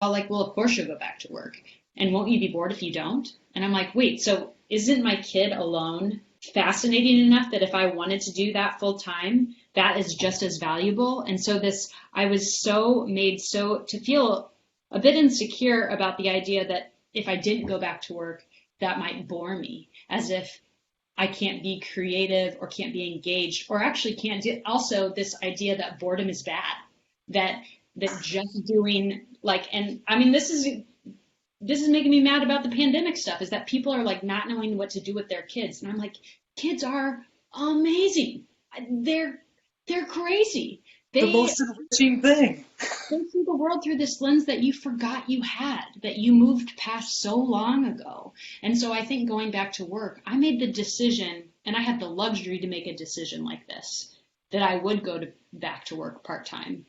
like, well, of course you'll go back to work. And won't you be bored if you don't? And I'm like, wait, so isn't my kid alone fascinating enough that if I wanted to do that full time, that is just as valuable? And so I was so made so to feel a bit insecure about the idea that if I didn't go back to work, that might bore me, as if I can't be creative or can't be engaged or actually can't do also this idea that boredom is bad, that just doing like, and I mean this is making me mad about the pandemic stuff, is that people are like not knowing what to do with their kids. And I'm like, kids are amazing. They're they're crazy. The They most enriching thing. they see the world through this lens that you forgot you had, that you moved past so long ago. And so I think going back to work, I made the decision, and I had the luxury to make a decision like this, that I would go back to work part time,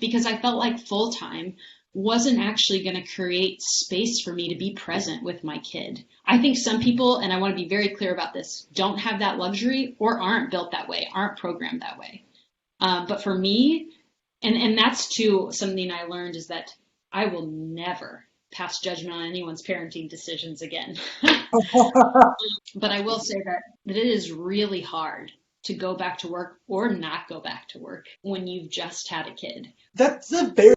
because I felt like full time wasn't actually going to create space for me to be present with my kid. I think some people, and I want to be very clear about this, don't have that luxury or aren't built that way, aren't programmed that way. But for me, and that's too something I learned, is that I will never pass judgment on anyone's parenting decisions again. But I will say that it is really hard to go back to work or not go back to work when you've just had a kid. That's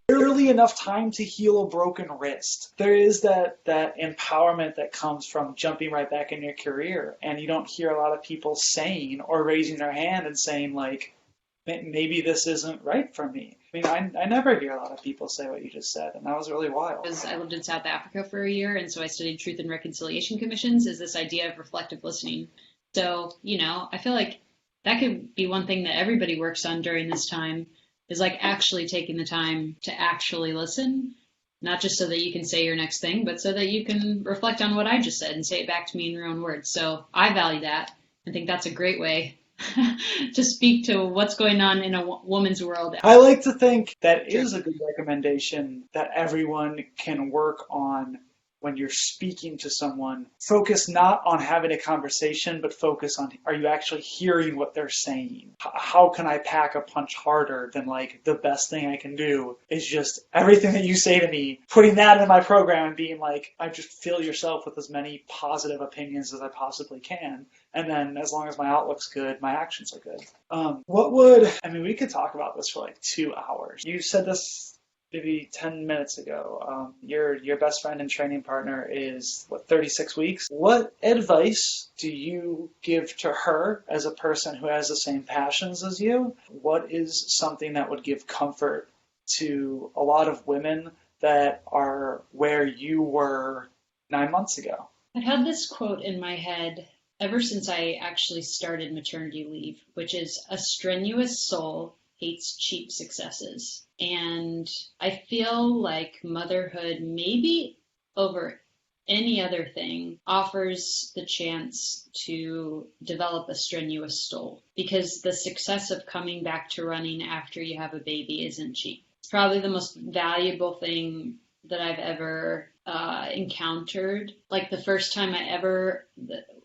barely enough time to heal a broken wrist. There is that empowerment that comes from jumping right back in your career, and you don't hear a lot of people saying or raising their hand and saying like, maybe this isn't right for me. I mean, I never hear a lot of people say what you just said, and that was really wild. I lived in South Africa for a year, and so I studied Truth and Reconciliation Commissions, is this idea of reflective listening. So, I feel like that could be one thing that everybody works on during this time, is like actually taking the time to actually listen, not just so that you can say your next thing, but so that you can reflect on what I just said and say it back to me in your own words. So I value that. I think that's a great way to speak to what's going on in a woman's world. I like to think that is a good recommendation that everyone can work on when you're speaking to someone. Focus not on having a conversation, but focus on, are you actually hearing what they're saying? How can I pack a punch harder than like the best thing I can do is just everything that you say to me, putting that in my program and being like, I just fill yourself with as many positive opinions as I possibly can. And then as long as my outlook's good, my actions are good. We could talk about this for like 2 hours. You said this maybe 10 minutes ago. Your best friend and training partner is, 36 weeks? What advice do you give to her as a person who has the same passions as you? What is something that would give comfort to a lot of women that are where you were 9 months ago? I've had this quote in my head ever since I actually started maternity leave, which is, a strenuous soul hates cheap successes. And I feel like motherhood, maybe over any other thing, offers the chance to develop a strenuous soul, because the success of coming back to running after you have a baby isn't cheap. It's probably the most valuable thing that I've ever encountered. Like the first time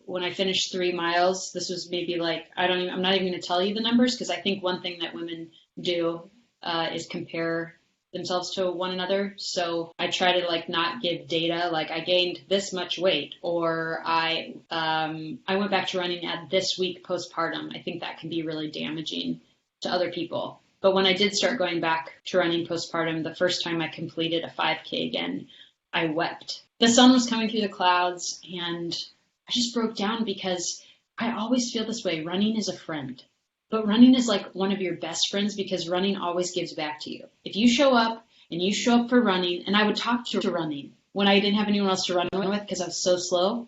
when I finished 3 miles, this was maybe like, I'm not even going to tell you the numbers, because I think one thing that women do is compare themselves to one another. So I try to like not give data, like I gained this much weight, or I went back to running at this week postpartum. I think that can be really damaging to other people. But when I did start going back to running postpartum, the first time I completed a 5K again, I wept. The sun was coming through the clouds, and I just broke down, because I always feel this way. Running is a friend. But running is like one of your best friends, because running always gives back to you. If you show up and you show up for running, and I would talk to running when I didn't have anyone else to run with because I was so slow,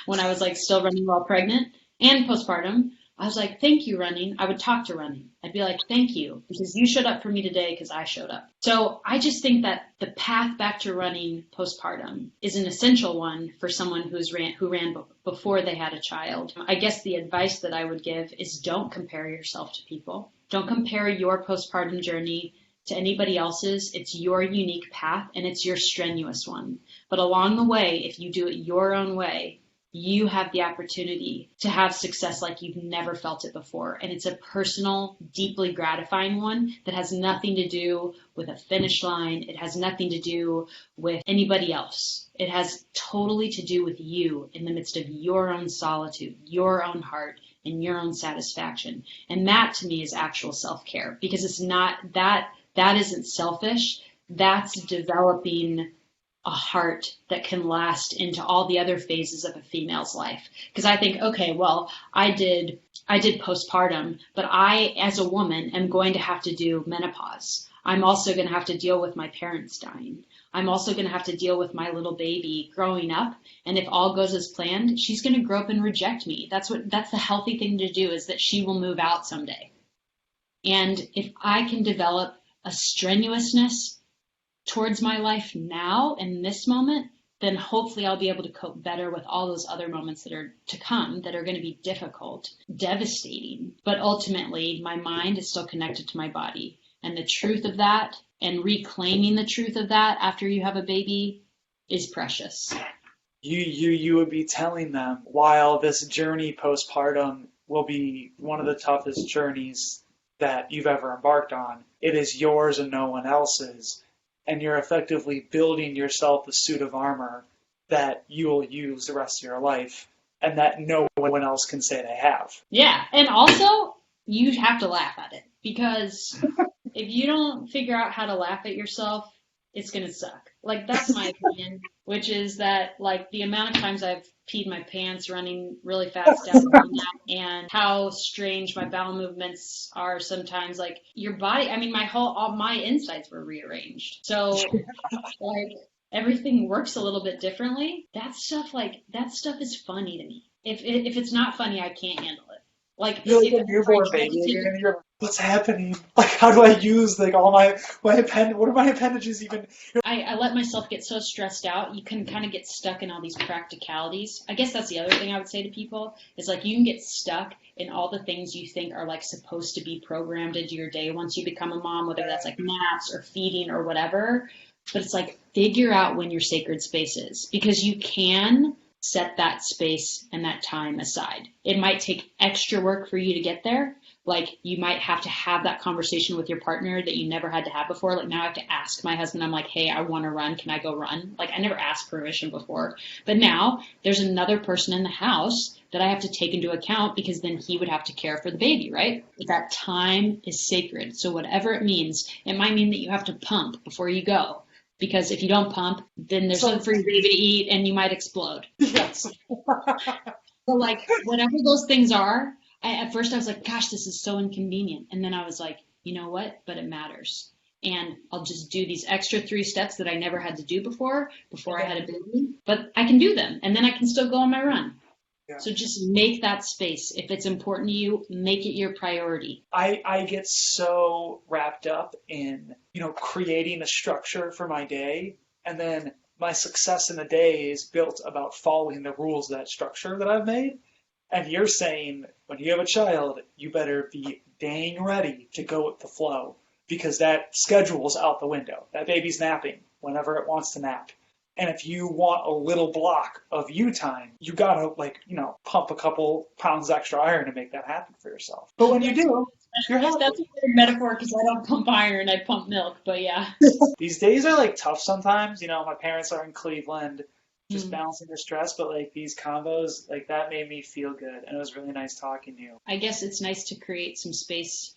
when I was like still running while pregnant and postpartum, I was like, thank you, running. I would talk to running. I'd be like, thank you, because you showed up for me today because I showed up. So I just think that the path back to running postpartum is an essential one for someone who ran before they had a child. I guess the advice that I would give is, don't compare yourself to people. Don't compare your postpartum journey to anybody else's. It's your unique path, and it's your strenuous one. But along the way, if you do it your own way, you have the opportunity to have success like you've never felt it before. And it's a personal, deeply gratifying one that has nothing to do with a finish line. It has nothing to do with anybody else. It has totally to do with you in the midst of your own solitude, your own heart, and your own satisfaction. And that to me is actual self-care, because it's not that isn't selfish. That's developing a heart that can last into all the other phases of a female's life. Because I think, okay, well, I did postpartum, but I, as a woman, am going to have to do menopause. I'm also going to have to deal with my parents dying. I'm also going to have to deal with my little baby growing up. And if all goes as planned, she's going to grow up and reject me. That's the healthy thing to do, is that she will move out someday. And if I can develop a strenuousness towards my life now in this moment, then hopefully I'll be able to cope better with all those other moments that are to come, that are going to be difficult, devastating. But ultimately, my mind is still connected to my body. And the truth of that, and reclaiming the truth of that after you have a baby, is precious. You would be telling them, while this journey postpartum will be one of the toughest journeys that you've ever embarked on, it is yours and no one else's. And you're effectively building yourself a suit of armor that you will use the rest of your life, and that no one else can say they have. Yeah, and also, you have to laugh at it, because if you don't figure out how to laugh at yourself, it's going to suck. Like, that's my opinion, which is that, like, the amount of times I've peed my pants running really fast down the nap, and how strange my bowel movements are sometimes. Like, your body, I mean, all my insides were rearranged. So, like, everything works a little bit differently. That stuff is funny to me. If it's not funny, I can't handle it. Like, You're like a newborn baby again, and you're like, what's happening? Like, how do I use, like, all my what are my appendages even? I let myself get so stressed out. You can kind of get stuck in all these practicalities. I guess that's the other thing I would say to people, is like, you can get stuck in all the things you think are like supposed to be programmed into your day once you become a mom, whether that's like naps or feeding or whatever. But it's like, figure out when your sacred space is, because you can set that space and that time aside. It might take extra work for you to get there. Like, you might have to have that conversation with your partner that you never had to have before. Like, now I have to ask my husband, I'm like, hey, I want to run. Can I go run? Like, I never asked permission before. But now there's another person in the house that I have to take into account, because then he would have to care for the baby, right? That time is sacred. So whatever it means, it might mean that you have to pump before you go. Because if you don't pump, then there's something for your baby to eat and you might explode. Yes. So, like, whatever those things are, at first I was like, gosh, this is so inconvenient. And then I was like, you know what? But it matters. And I'll just do these extra 3 steps that I never had to do before I had a baby. But I can do them. And then I can still go on my run. Yeah. So just make that space. If it's important to you, make it your priority. I get so wrapped up in, creating a structure for my day, and then my success in the day is built about following the rules of that structure that I've made. And you're saying, when you have a child, you better be dang ready to go with the flow, because that schedule's out the window. That baby's napping whenever it wants to nap. And if you want a little block of you time, you gotta, pump a couple pounds extra iron to make that happen for yourself. But when you do, you're happy. That's a weird metaphor, because I don't pump iron, I pump milk, but yeah. These days are, tough sometimes. My parents are in Cleveland, just balancing their stress, but, these combos, that made me feel good, and it was really nice talking to you. I guess it's nice to create some space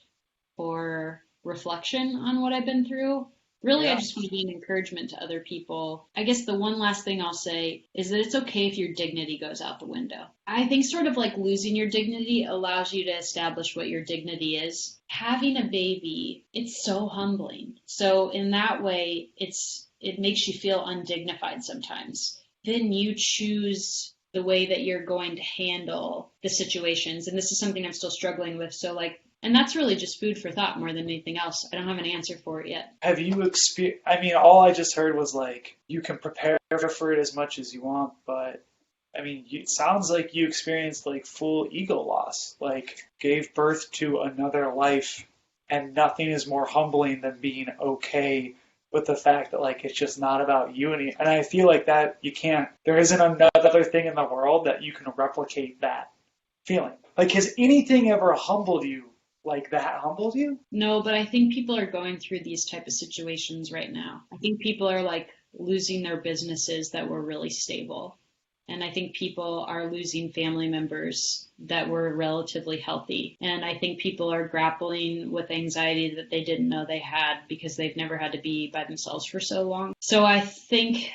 for reflection on what I've been through. Really, yeah. I just want to be an encouragement to other people. I guess the one last thing I'll say is that it's okay if your dignity goes out the window. I think sort of like losing your dignity allows you to establish what your dignity is. Having a baby, it's so humbling. So in that way, it makes you feel undignified sometimes. Then you choose the way that you're going to handle the situations. And this is something I'm still struggling with. So and that's really just food for thought more than anything else. I don't have an answer for it yet. Have you all I just heard was you can prepare for it as much as you want, but it sounds like you experienced full ego loss, gave birth to another life, and nothing is more humbling than being okay with the fact that like it's just not about you and I feel like that you can't there isn't another thing in the world that you can replicate that feeling. Like has anything ever humbled you like that humbled you? No, but I think people are going through these type of situations right now. I think people are like losing their businesses that were really stable. And I think people are losing family members that were relatively healthy. And I think people are grappling with anxiety that they didn't know they had because they've never had to be by themselves for so long. So I think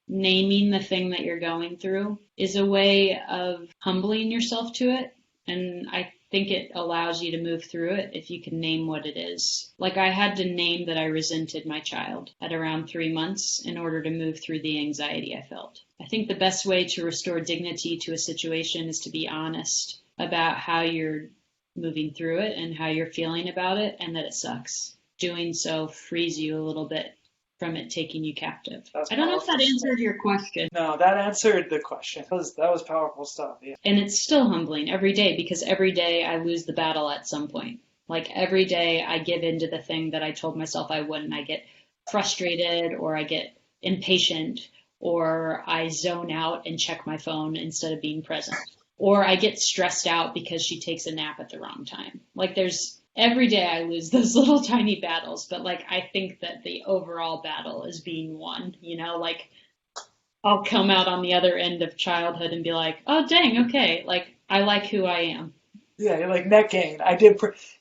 naming the thing that you're going through is a way of humbling yourself to it. And I think it allows you to move through it if you can name what it is. Like I had to name that I resented my child at around 3 months in order to move through the anxiety I felt. I think the best way to restore dignity to a situation is to be honest about how you're moving through it and how you're feeling about it and that it sucks. Doing so frees you a little bit from it taking you captive. That's I don't know if that answered your question. No, that answered the question. That was powerful stuff. Yeah. And it's still humbling every day because every day I lose the battle at some point. Like every day I give in to the thing that I told myself I wouldn't. I get frustrated or I get impatient or I zone out and check my phone instead of being present. Or I get stressed out because she takes a nap at the wrong time. Like there's every day I lose those little tiny battles, but like I think that the overall battle is being won, like I'll come out on the other end of childhood and be like, oh dang, okay, like I like who I am. Yeah, you're like net gain.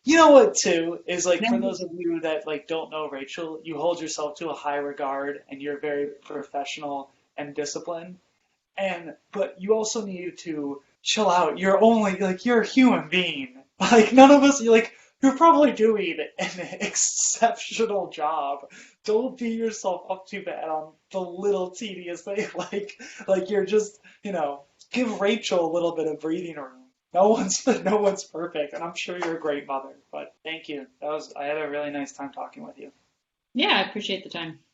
You know what too is like for those of you that like don't know Rachel, you hold yourself to a high regard and you're very professional and disciplined. But you also need to chill out. You're a human being. Like none of us you're probably doing an exceptional job. Don't beat yourself up too bad on the little tedious thing. Like you're just, give Rachel a little bit of breathing room. No one's perfect, and I'm sure you're a great mother. But thank you. I had a really nice time talking with you. Yeah, I appreciate the time.